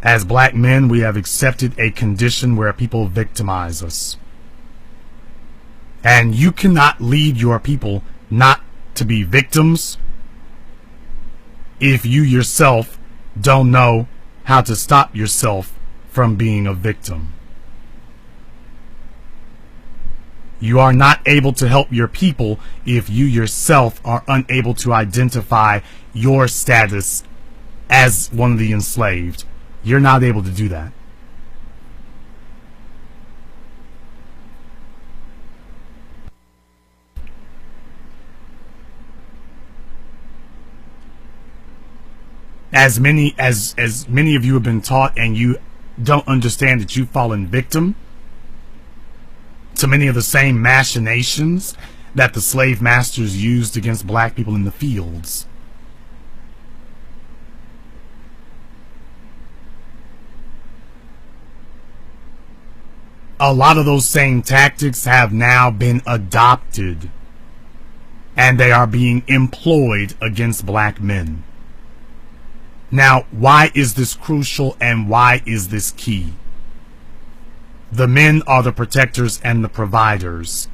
As black men, we have accepted a condition where people victimize us. And you cannot lead your people not to be victims if you yourself don't know how to stop yourself from being a victim. You are not able to help your people if you yourself are unable to identify your status as one of the enslaved. You're not able to do that. As many of you have been taught, and you don't understand that you've fallen victim to many of the same machinations that the slave masters used against black people in the fields. A lot of those same tactics have now been adopted, and they are being employed against black men. Now, why is this crucial and why is this key? The men are the protectors and the providers.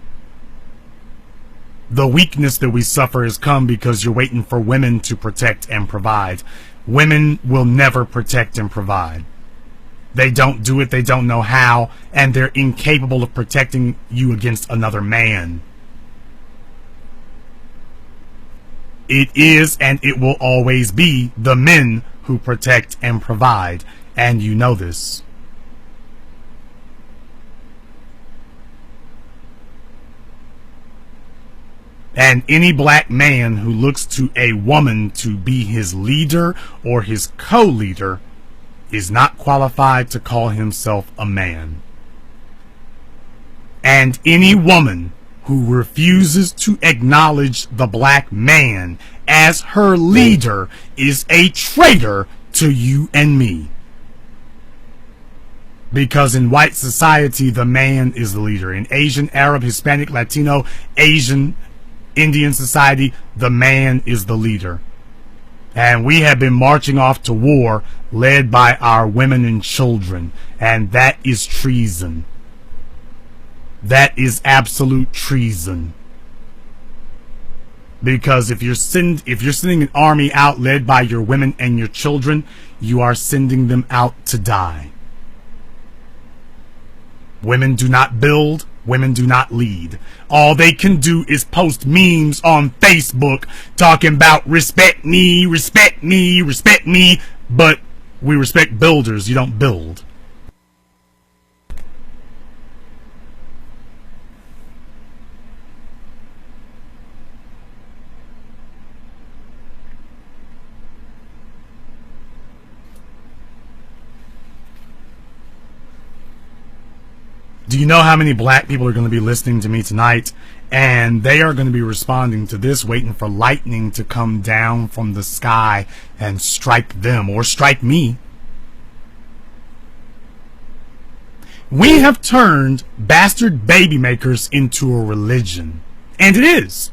The weakness that we suffer has come because you're waiting for women to protect and provide. Women will never protect and provide. They don't do it, they don't know how, and they're incapable of protecting you against another man. It is and it will always be the men who protect and provide, and you know this. And any black man who looks to a woman to be his leader or his co-leader is not qualified to call himself a man. And any woman who refuses to acknowledge the black man as her leader is a traitor to you and me. Because in white society, the man is the leader. In Asian, Arab, Hispanic, Latino, Asian, Indian society, the man is the leader. And we have been marching off to war led by our women and children. And that is treason. That is absolute treason. Because if you're sending an army out led by your women and your children, you are sending them out to die. Women do not build. Women do not lead. All they can do is post memes on Facebook talking about respect me, respect me, respect me. But we respect builders. You don't build. Do you know how many black people are going to be listening to me tonight? And they are going to be responding to this, waiting for lightning to come down from the sky and strike them or strike me. We have turned bastard baby makers into a religion. And it is.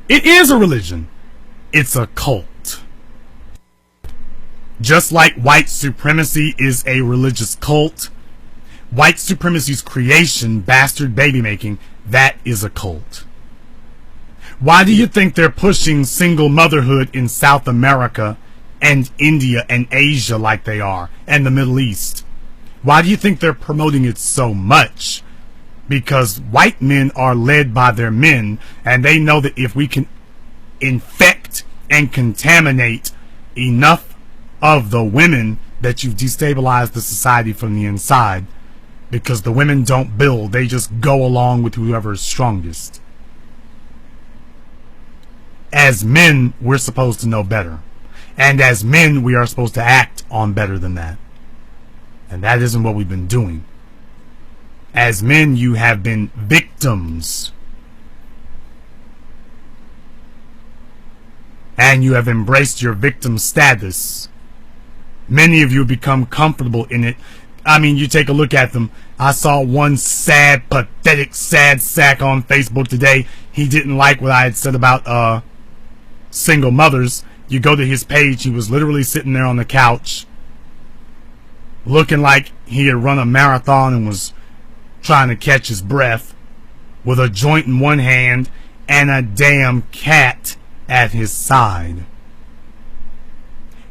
It is a religion. It's a cult. Just like white supremacy is a religious cult, white supremacy's creation, bastard baby making, that is a cult. Why do you think they're pushing single motherhood in South America and India and Asia like they are, and the Middle East? Why do you think they're promoting it so much? Because white men are led by their men, and they know that if we can infect and contaminate enough of the women, that you've destabilized the society from the inside. Because the women don't build, they just go along with whoever is strongest. As men, we're supposed to know better. And as men, we are supposed to act on better than that. And that isn't what we've been doing. As men, you have been victims. And you have embraced your victim status. Many of you have become comfortable in it. I mean, you take a look at them. I saw one sad, pathetic, sad sack on Facebook today. He didn't like what I had said about single mothers. You go to his page, he was literally sitting there on the couch looking like he had run a marathon and was trying to catch his breath, with a joint in one hand and a damn cat at his side.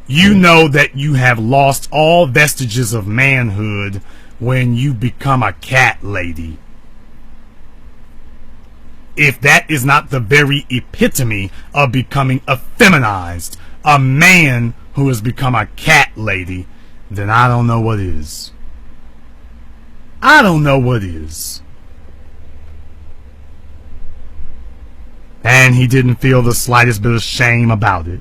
You know that you have lost all vestiges of manhood when you become a cat lady. If that is not the very epitome of becoming effeminized, a man who has become a cat lady, then I don't know what is. I don't know what is. And he didn't feel the slightest bit of shame about it.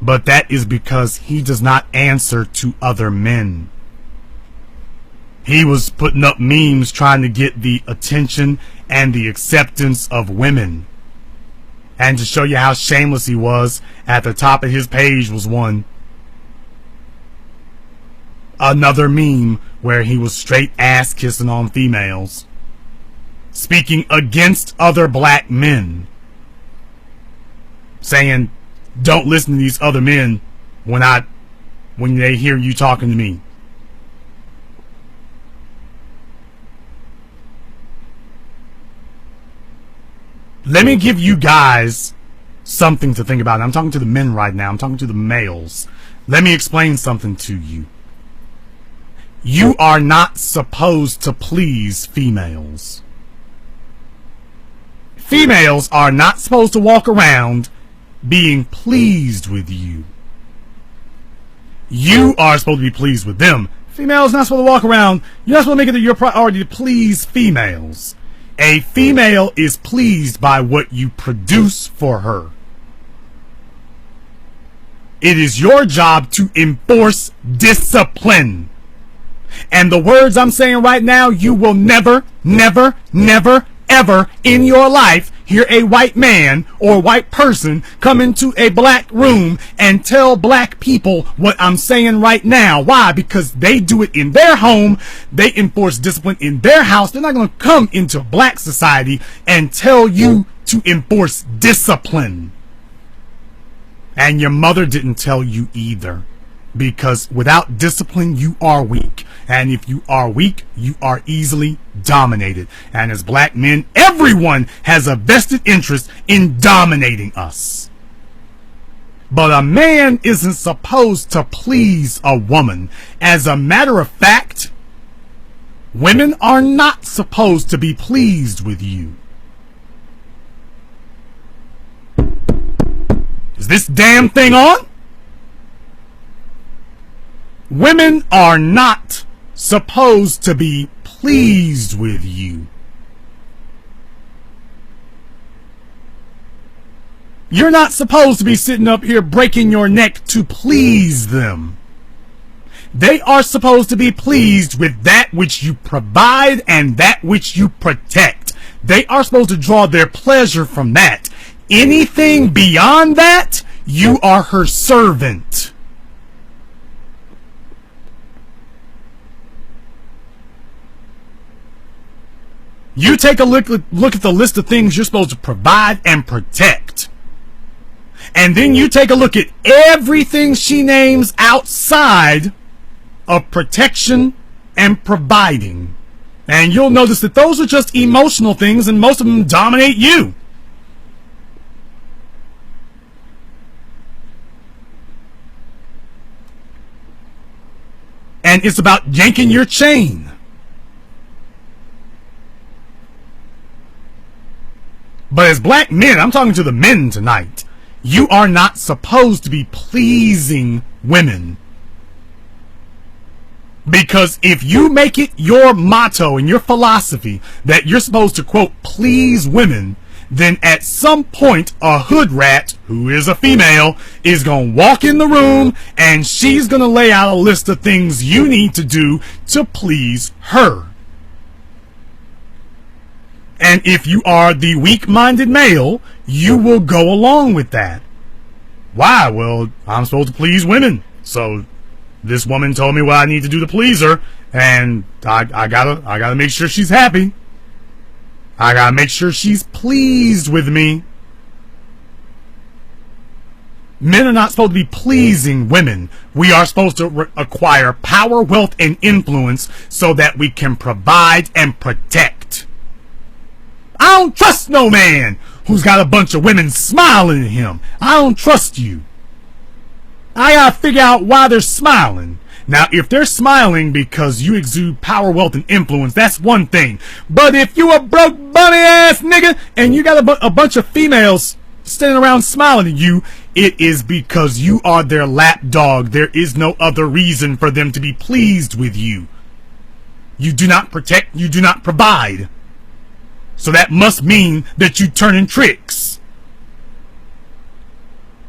But that is because he does not answer to other men. He was putting up memes trying to get the attention and the acceptance of women. And to show you how shameless he was, at the top of his page was another meme where he was straight ass kissing on females, speaking against other black men, saying, don't listen to these other men when they hear you talking to me. Let me give you guys something to think about. I'm talking to the men right now. I'm talking to the males. Let me explain something to you. You are not supposed to please females. Females are not supposed to walk around being pleased with you. You are supposed to be pleased with them. Females not supposed to walk around. You're not supposed to make it your priority to please females. A female is pleased by what you produce for her. It is your job to enforce discipline. And the words I'm saying right now, you will never, never, never, ever in your life hear a white man or white person come into a black room and tell black people what I'm saying right now. Why? Because they do it in their home. They enforce discipline in their house. They're not going to come into black society and tell you to enforce discipline. And your mother didn't tell you either. Because without discipline, you are weak. And if you are weak, you are easily dominated. And as black men, everyone has a vested interest in dominating us. But a man isn't supposed to please a woman. As a matter of fact, women are not supposed to be pleased with you. Is this damn thing on? Women are not supposed to be pleased with you. You're not supposed to be sitting up here breaking your neck to please them. They are supposed to be pleased with that which you provide and that which you protect. They are supposed to draw their pleasure from that. Anything beyond that, you are her servant. You take a look at the list of things you're supposed to provide and protect. And then you take a look at everything she names outside of protection and providing. And you'll notice that those are just emotional things, and most of them dominate you. And it's about yanking your chain. But as black men, I'm talking to the men tonight, you are not supposed to be pleasing women. Because if you make it your motto and your philosophy that you're supposed to, quote, please women, then at some point a hood rat, who is a female, is going to walk in the room and she's going to lay out a list of things you need to do to please her. And if you are the weak-minded male, you will go along with that. Why? Well, I'm supposed to please women. So this woman told me what I need to do to please her, and I gotta make sure she's happy. I gotta make sure she's pleased with me. Men are not supposed to be pleasing women. We are supposed to acquire power, wealth, and influence so that we can provide and protect. I don't trust no man who's got a bunch of women smiling at him. I don't trust you. I gotta figure out why they're smiling. Now, if they're smiling because you exude power, wealth, and influence, that's one thing. But if you a broke, bunny ass nigga and you got a bunch of females standing around smiling at you, it is because you are their lapdog. There is no other reason for them to be pleased with you. You do not protect, you do not provide. So that must mean that you turning tricks.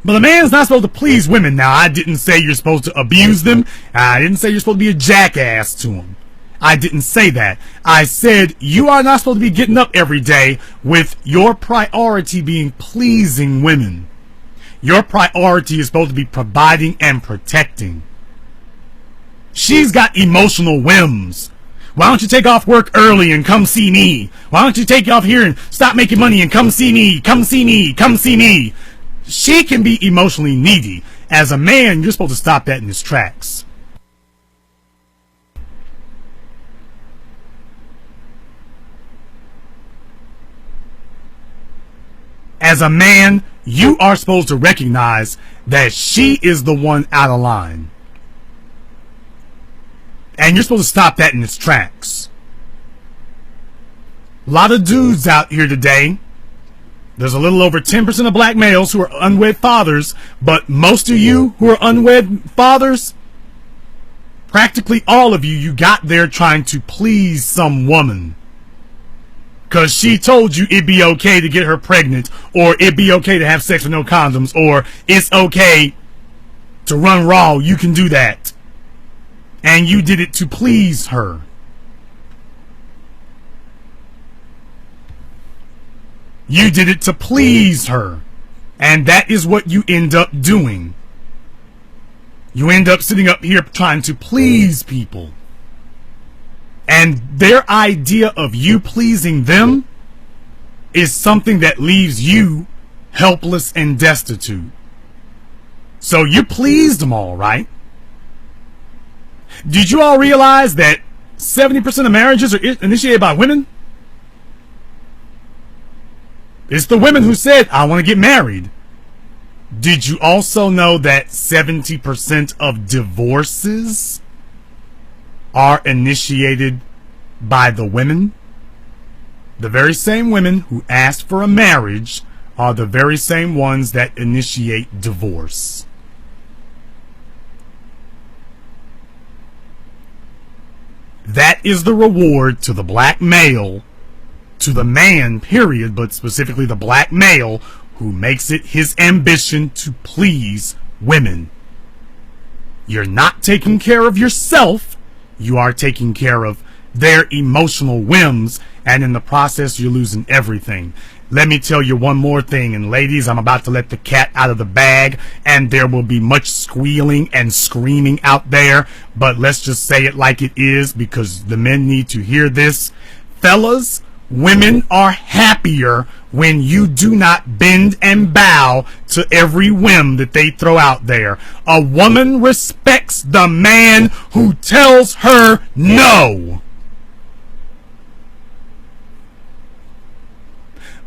But a man's not supposed to please women. Now, I didn't say you're supposed to abuse them. I didn't say you're supposed to be a jackass to them. I didn't say that. I said you are not supposed to be getting up every day with your priority being pleasing women. Your priority is supposed to be providing and protecting. She's got emotional whims. Why don't you take off work early and come see me? Why don't you take off here and stop making money and come see me? Come see me. Come see me. She can be emotionally needy. As a man, you're supposed to stop that in its tracks. As a man, you are supposed to recognize that she is the one out of line. And you're supposed to stop that in its tracks. A lot of dudes out here today, there's a little over 10% of black males who are unwed fathers, but most of you who are unwed fathers, practically all of you got there trying to please some woman. Because she told you it'd be okay to get her pregnant, or it'd be okay to have sex with no condoms, or it's okay to run raw, you can do that. And you did it to please her. You did it to please her. And that is what you end up doing. You end up sitting up here trying to please people. And their idea of you pleasing them is something that leaves you helpless and destitute. So you pleased them all, right? Did you all realize that 70% of marriages are initiated by women? It's the women who said, I want to get married. Did you also know that 70% of divorces are initiated by the women? The very same women who asked for a marriage are the very same ones that initiate divorce. That is the reward to the black male, to the man, period, but specifically the black male who makes it his ambition to please women. You're not taking care of yourself. You are taking care of their emotional whims, and in the process, you're losing everything. Let me tell you one more thing, and ladies, I'm about to let the cat out of the bag, and there will be much squealing and screaming out there, but let's just say it like it is, because the men need to hear this. Fellas, women are happier when you do not bend and bow to every whim that they throw out there. A woman respects the man who tells her no.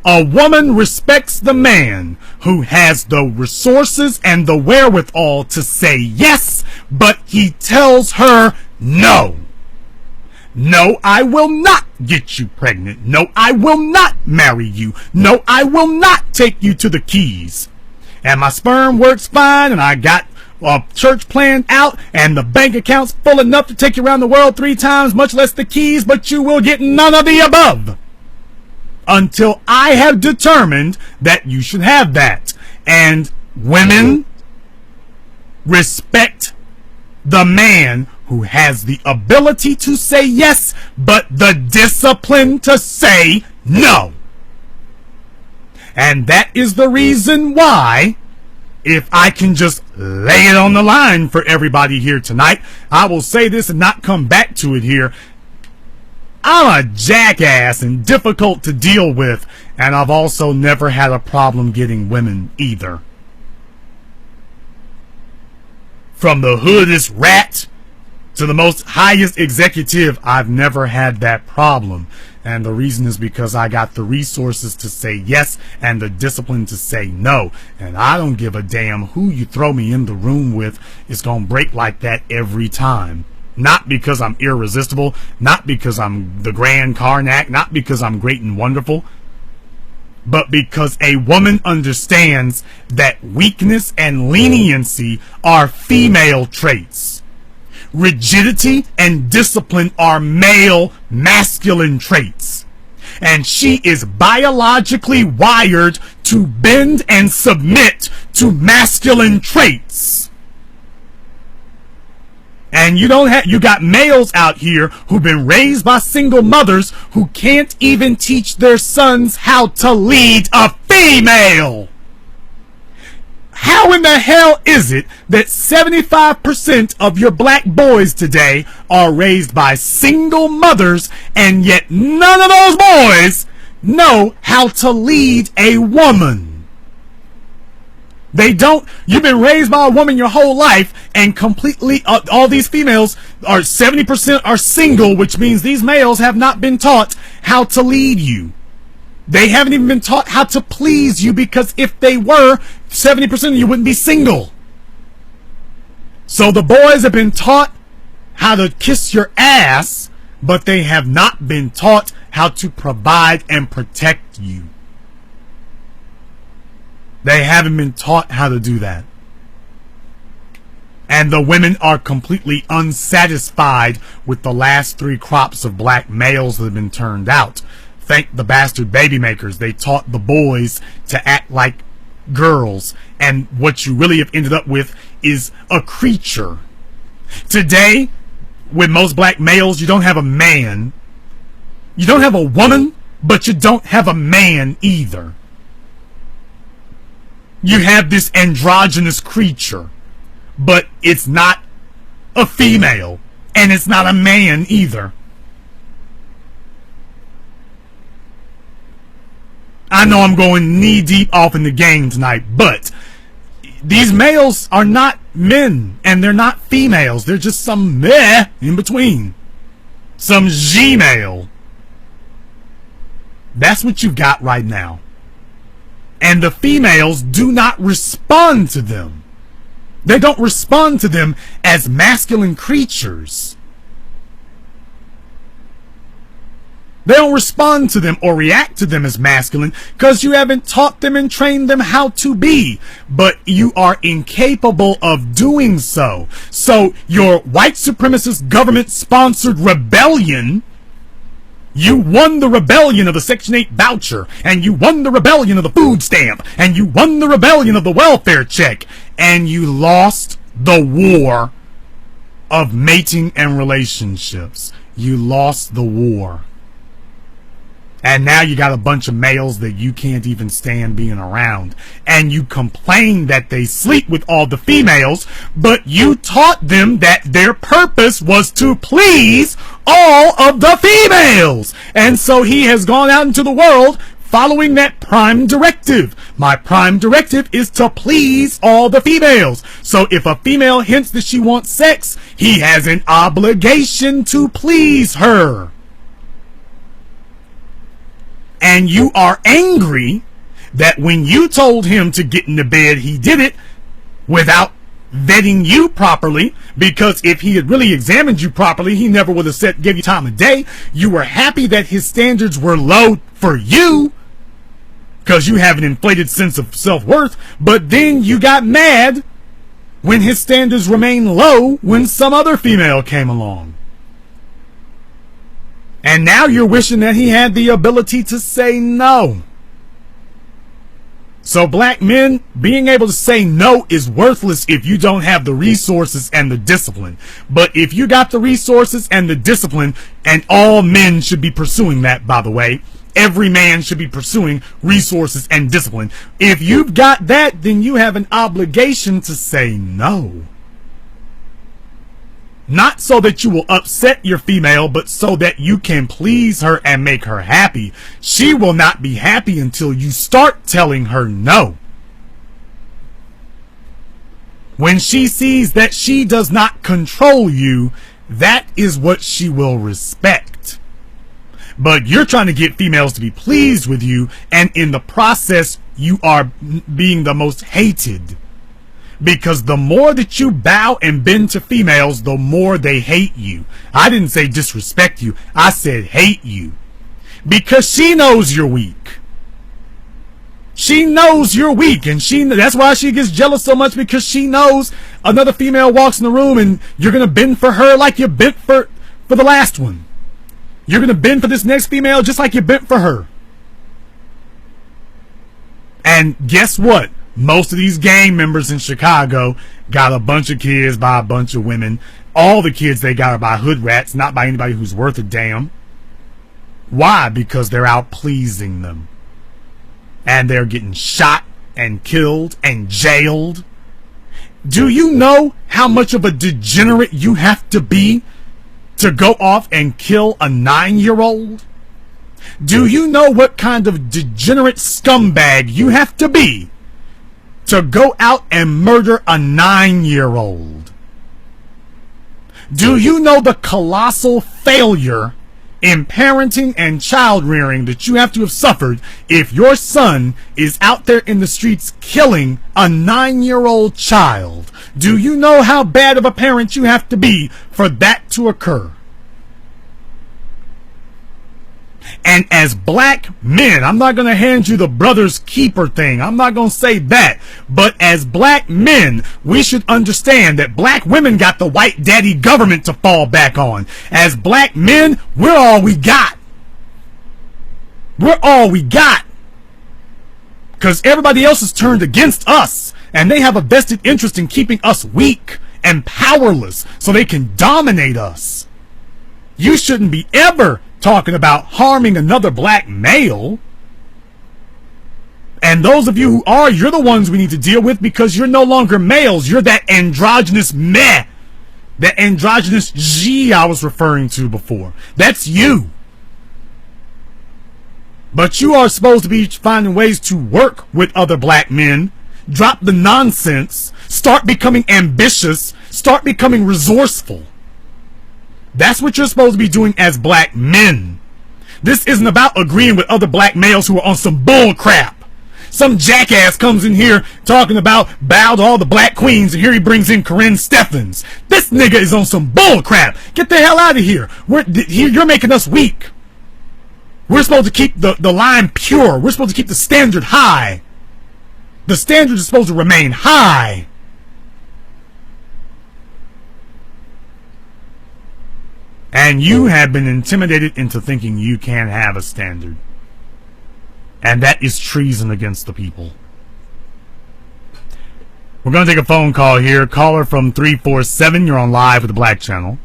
A woman respects the man who has the resources and the wherewithal to say yes, but he tells her no. No, I will not get you pregnant. No, I will not marry you. No, I will not take you to the Keys. And my sperm works fine, and I got a church planned out, and the bank account's full enough to take you around the world 3 times, much less the Keys, but you will get none of the above. Until I have determined that you should have that. And women respect the man who has the ability to say yes, but the discipline to say no. And that is the reason why, if I can just lay it on the line for everybody here tonight, I will say this and not come back to it here. I'm a jackass and difficult to deal with, and I've also never had a problem getting women either. from the hoodest rat to the most highest executive, I've never had that problem. And the reason is because I got the resources to say yes and the discipline to say no. And I don't give a damn who you throw me in the room with. It's going to break like that every time. Not because I'm irresistible, not because I'm the Grand Karnak, not because I'm great and wonderful, but because a woman understands that weakness and leniency are female traits. Rigidity and discipline are male masculine traits. And she is biologically wired to bend and submit to masculine traits. And you got males out here who've been raised by single mothers who can't even teach their sons how to lead a female. How in the hell is it that 75% of your black boys today are raised by single mothers, and yet none of those boys know how to lead a woman? They don't. You've been raised by a woman your whole life, and completely all these females are 70% are single, which means these males have not been taught how to lead you. They haven't even been taught how to please you, because if they were, 70% of you wouldn't be single. So the boys have been taught how to kiss your ass, but they have not been taught how to provide and protect you. They haven't been taught how to do that. And the women are completely unsatisfied with the last 3 crops of black males that have been turned out. Thank the bastard baby makers. They taught the boys to act like girls. And what you really have ended up with is a creature. Today, with most black males, you don't have a man. You don't have a woman, but you don't have a man either. You have this androgynous creature, but it's not a female, and it's not a man either. I know I'm going knee deep off in the game tonight, but these males are not men, and they're not females. They're just some meh in between. Some G-male. That's what you've got right now. And the females do not respond to them. They don't respond to them as masculine creatures. They don't respond to them or react to them as masculine because you haven't taught them and trained them how to be. But you are incapable of doing so. So your white supremacist government-sponsored rebellion, you won the rebellion of the Section 8 voucher, and you won the rebellion of the food stamp, and you won the rebellion of the welfare check, and you lost the war of mating and relationships. You lost the war. And now you got a bunch of males that you can't even stand being around. And you complain that they sleep with all the females, but you taught them that their purpose was to please all of the females. And so he has gone out into the world following that prime directive. My prime directive is to please all the females. So if a female hints that she wants sex, he has an obligation to please her. And you are angry that when you told him to get into bed, he did it without vetting you properly, because if he had really examined you properly, he never would have gave you time of day. You were happy that his standards were low for you because you have an inflated sense of self-worth, but then you got mad when his standards remained low when some other female came along. And now you're wishing that he had the ability to say no. So black men, being able to say no is worthless if you don't have the resources and the discipline. But if you got the resources and the discipline, and all men should be pursuing that, by the way, every man should be pursuing resources and discipline. If you've got that, then you have an obligation to say no. Not so that you will upset your female, but so that you can please her and make her happy. She will not be happy until you start telling her no. When she sees that she does not control you, that is what she will respect. But you're trying to get females to be pleased with you, and in the process, you are being the most hated. Because the more that you bow and bend to females, the more they hate you. I didn't say disrespect you. I said hate you. Because she knows you're weak. She knows you're weak, and that's why she gets jealous so much, because she knows another female walks in the room and you're going to bend for her like you bent for the last one. You're going to bend for this next female just like you bent for her. And guess what? Most of these gang members in Chicago got a bunch of kids by a bunch of women. All the kids they got are by hood rats, not by anybody who's worth a damn. Why? Because they're out pleasing them. And they're getting shot and killed and jailed. Do you know how much of a degenerate you have to be to go off and kill a 9-year-old? Do you know what kind of degenerate scumbag you have to be to go out and murder a 9-year-old? Do you know the colossal failure in parenting and child rearing that you have to have suffered if your son is out there in the streets killing a 9-year-old child? Do you know how bad of a parent you have to be for that to occur? And as black men, I'm not going to hand you the brother's keeper thing. I'm not going to say that. But as black men, we should understand that black women got the white daddy government to fall back on. As black men, we're all we got. We're all we got. Because everybody else is turned against us. And they have a vested interest in keeping us weak and powerless so they can dominate us. You shouldn't be ever talking about harming another black male. And those of you who are, you're the ones we need to deal with, because you're no longer males. You're that androgynous meh. That androgynous G I was referring to before. That's you. But you are supposed to be finding ways to work with other black men. Drop the nonsense. Start becoming ambitious. Start becoming resourceful. That's what you're supposed to be doing as black men. This isn't about agreeing with other black males who are on some bull crap. Some jackass comes in here talking about bow to all the black queens, and here he brings in Corinne Steffens. This nigga is on some bull crap. Get the hell out of here. You're making us weak. We're supposed to keep the line pure. We're supposed to keep the standard high. The standard is supposed to remain high. And you have been intimidated into thinking you can't have a standard. And that is treason against the people. We're going to take a phone call here. Caller from 347. You're on live with the Black Channel.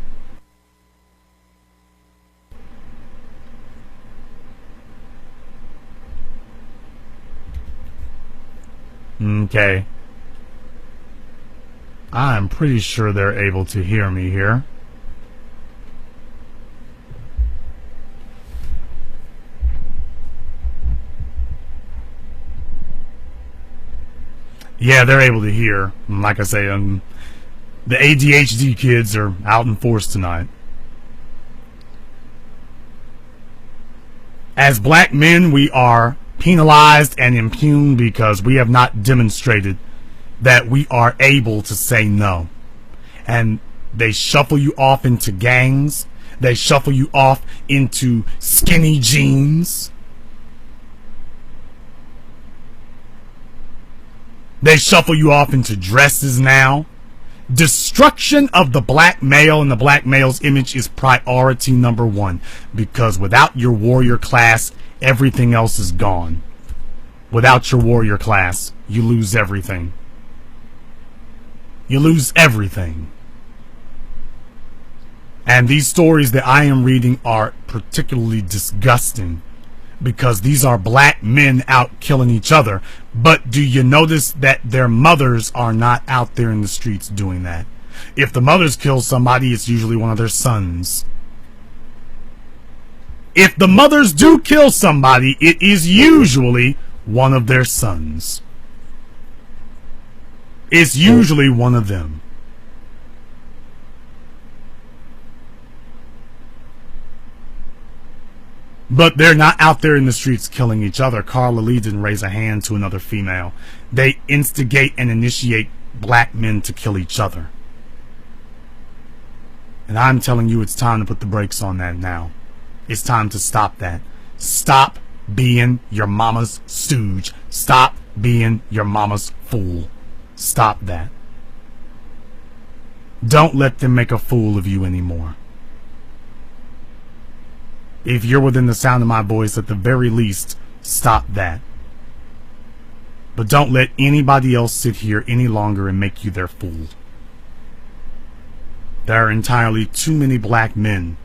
Okay. I'm pretty sure they're able to hear me here. Yeah, they're able to hear. Like I say, the ADHD kids are out in force tonight. As black men, we are penalized and impugned because we have not demonstrated that we are able to say no. And they shuffle you off into gangs. They shuffle you off into skinny jeans. They shuffle you off into dresses now. Destruction of the black male and the black male's image is priority number one, because without your warrior class, everything else is gone. Without your warrior class, you lose everything. You lose everything. And these stories that I am reading are particularly disgusting, because these are black men out killing each other. But do you notice that their mothers are not out there in the streets doing that? If the mothers kill somebody, it's usually one of their sons. If the mothers do kill somebody, it is usually one of their sons. It's usually one of them. But they're not out there in the streets killing each other. Carla Lee didn't raise a hand to another female. They instigate and initiate black men to kill each other. And I'm telling you, it's time to put the brakes on that now. It's time to stop that. Stop being your mama's stooge. Stop being your mama's fool. Stop that. Don't let them make a fool of you anymore. If you're within the sound of my voice, at the very least, stop that. But don't let anybody else sit here any longer and make you their fool. There are entirely too many black men,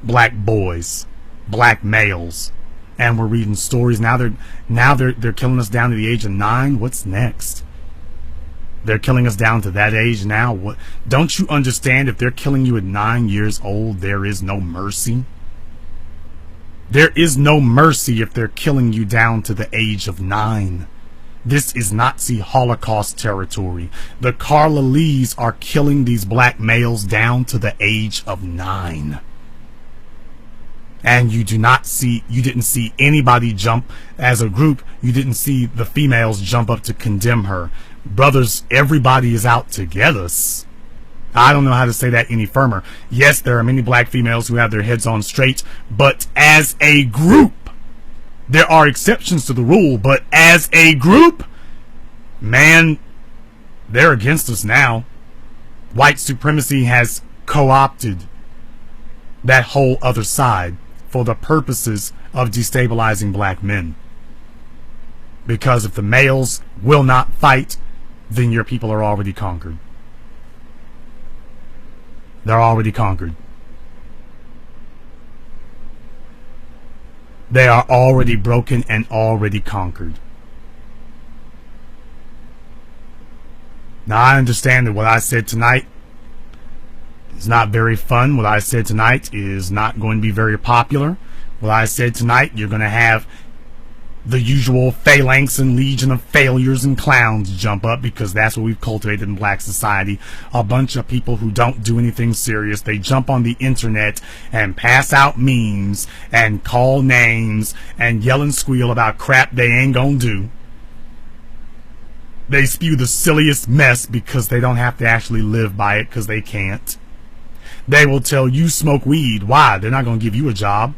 black boys, black males, and we're reading stories now. They're killing us down to the age of 9. What's next? They're killing us down to that age now. What? Don't you understand? If they're killing you at 9 years old, there is no mercy. There is no mercy if they're killing you down to the age of 9. This is Nazi Holocaust territory. The Carla Lees are killing these black males down to the age of 9. And you didn't see anybody jump as a group. You didn't see the females jump up to condemn her. Brothers, everybody is out to get us. I don't know how to say that any firmer. Yes, there are many black females who have their heads on straight, but as a group, there are exceptions to the rule, but as a group, man, they're against us now. White supremacy has co-opted that whole other side for the purposes of destabilizing black men. Because if the males will not fight, then your people are already conquered. They're already conquered. They are already broken and already conquered. Now I understand that what I said tonight is not very fun. What I said tonight is not going to be very popular. What I said tonight, you're going to have the usual phalanx and legion of failures and clowns jump up, because that's what we've cultivated in black society. A bunch of people who don't do anything serious. They jump on the internet and pass out memes and call names and yell and squeal about crap they ain't gonna do. They spew the silliest mess because they don't have to actually live by it, because they can't. They will tell you smoke weed. Why? They're not gonna give you a job.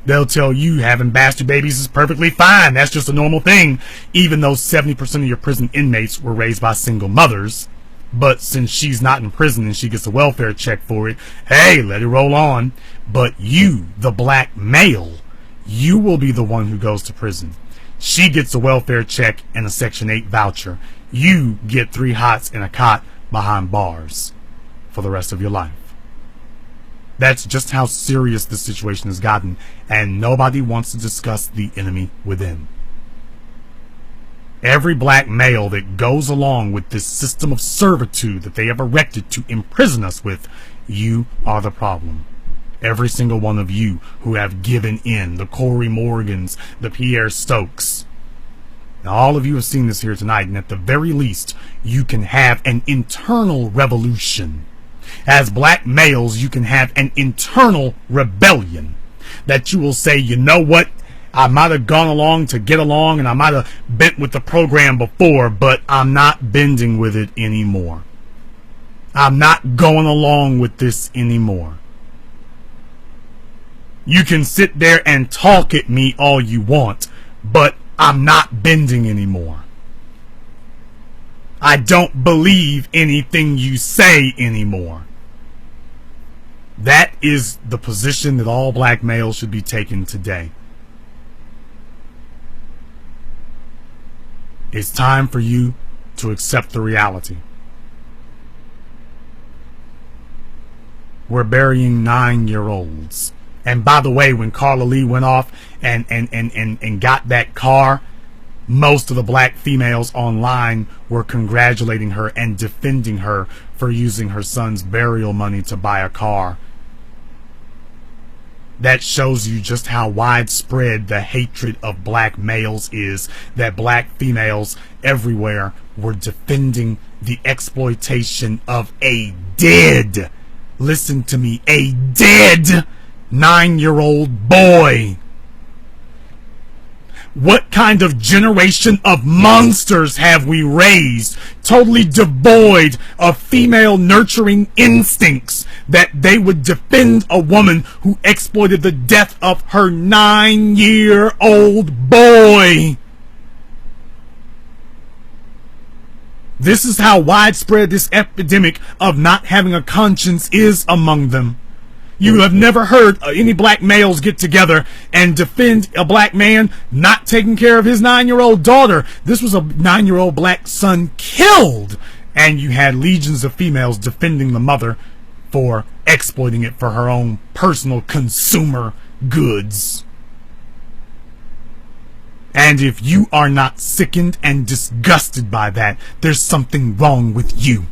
They'll tell you having bastard babies is perfectly fine. That's just a normal thing. Even though 70% of your prison inmates were raised by single mothers. But since she's not in prison and she gets a welfare check for it, hey, let it roll on. But you, the black male, you will be the one who goes to prison. She gets a welfare check and a Section 8 voucher. You get 3 hots and a cot behind bars for the rest of your life. That's just how serious this situation has gotten, and nobody wants to discuss the enemy within. Every black male that goes along with this system of servitude that they have erected to imprison us with, you are the problem. Every single one of you who have given in, the Corey Morgans, the Pierre Stokes. Now, all of you have seen this here tonight, and at the very least, you can have an internal revolution. As black males, you can have an internal rebellion that you will say, you know what, I might have gone along to get along and I might have bent with the program before, but I'm not bending with it anymore. I'm not going along with this anymore. You can sit there and talk at me all you want, but I'm not bending anymore. I don't believe anything you say anymore. That is the position that all black males should be taking today. It's time for you to accept the reality. We're burying 9-year-olds. And by the way, when Carla Lee went off and got that car, most of the black females online were congratulating her and defending her for using her son's burial money to buy a car. That shows you just how widespread the hatred of black males is, that black females everywhere were defending the exploitation of a dead, listen to me, a dead 9-year-old boy. What kind of generation of monsters have we raised, totally devoid of female nurturing instincts, that they would defend a woman who exploited the death of her 9-year-old boy? This is how widespread this epidemic of not having a conscience is among them. You have never heard any black males get together and defend a black man not taking care of his 9-year-old daughter. This was a 9-year-old black son killed, and you had legions of females defending the mother for exploiting it for her own personal consumer goods. And if you are not sickened and disgusted by that, there's something wrong with you.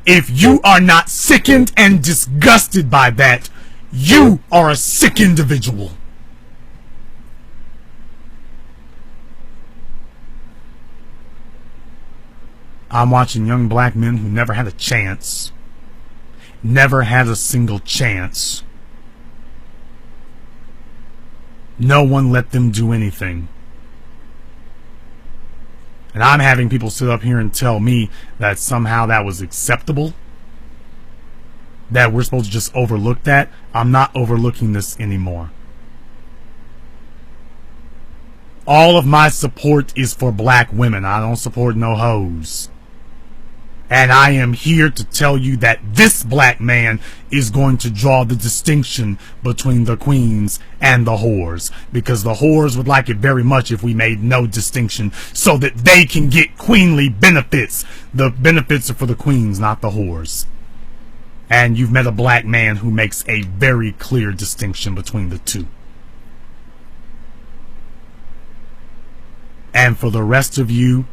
If you are not sickened and disgusted by that, you are a sick individual. I'm watching young black men who never had a chance. Never had a single chance. No one let them do anything. And I'm having people sit up here and tell me that somehow that was acceptable, that we're supposed to just overlook that. I'm not overlooking this anymore. All of my support is for black women. I don't support no hoes. And I am here to tell you that this black man is going to draw the distinction between the queens and the whores, because the whores would like it very much if we made no distinction so that they can get queenly benefits. The benefits are for the queens, not the whores. And you've met a black man who makes a very clear distinction between the two. And for the rest of you,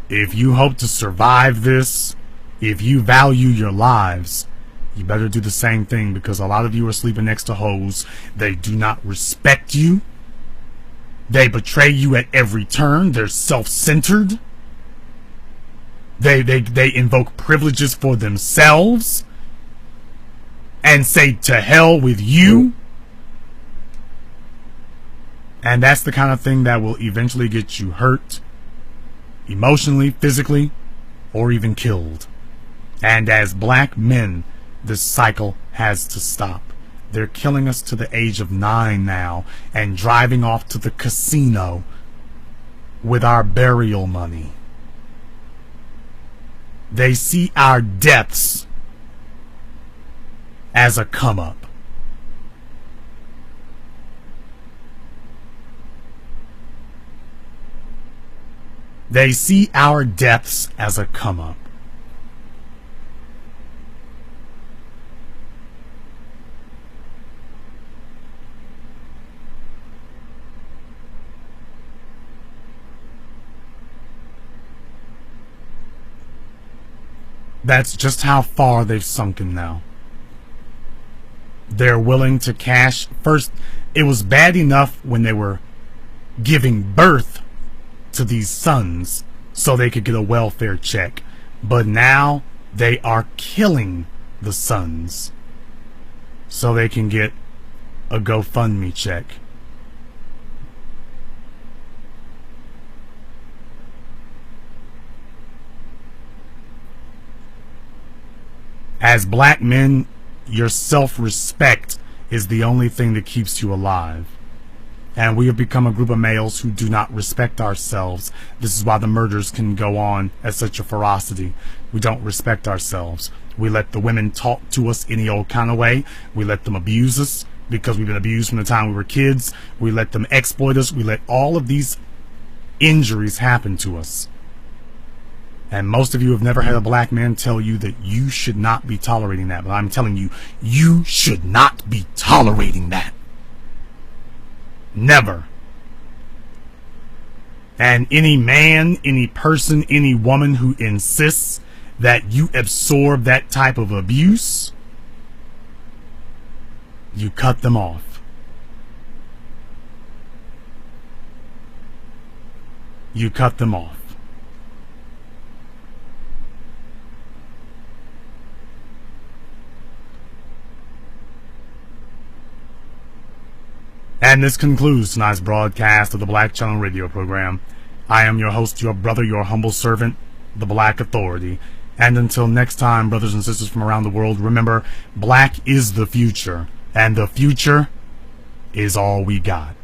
if you hope to survive this, if you value your lives, you better do the same thing, because a lot of you are sleeping next to hoes. They do not respect you. They betray you at every turn. They're self-centered. They invoke privileges for themselves and say to hell with you. And that's the kind of thing that will eventually get you hurt, emotionally, physically, or even killed. And as black men, this cycle has to stop. They're killing us to the age of 9 now and driving off to the casino with our burial money. They see our deaths as a come up. They see our deaths as a come up. That's just how far they've sunken now. They're willing to cash. First, it was bad enough when they were giving birth to these sons so they could get a welfare check. But now they are killing the sons so they can get a GoFundMe check. As black men, your self-respect is the only thing that keeps you alive. And we have become a group of males who do not respect ourselves. This is why the murders can go on at such a ferocity. We don't respect ourselves. We let the women talk to us any old kind of way. We let them abuse us because we've been abused from the time we were kids. We let them exploit us. We let all of these injuries happen to us. And most of you have never had a black man tell you that you should not be tolerating that. But I'm telling you, you should not be tolerating that. Never. And any man, any person, any woman who insists that you absorb that type of abuse, You cut them off. You cut them off. And this concludes tonight's broadcast of the Black Channel Radio program. I am your host, your brother, your humble servant, the Black Authority. And until next time, brothers and sisters from around the world, remember, black is the future, and the future is all we got.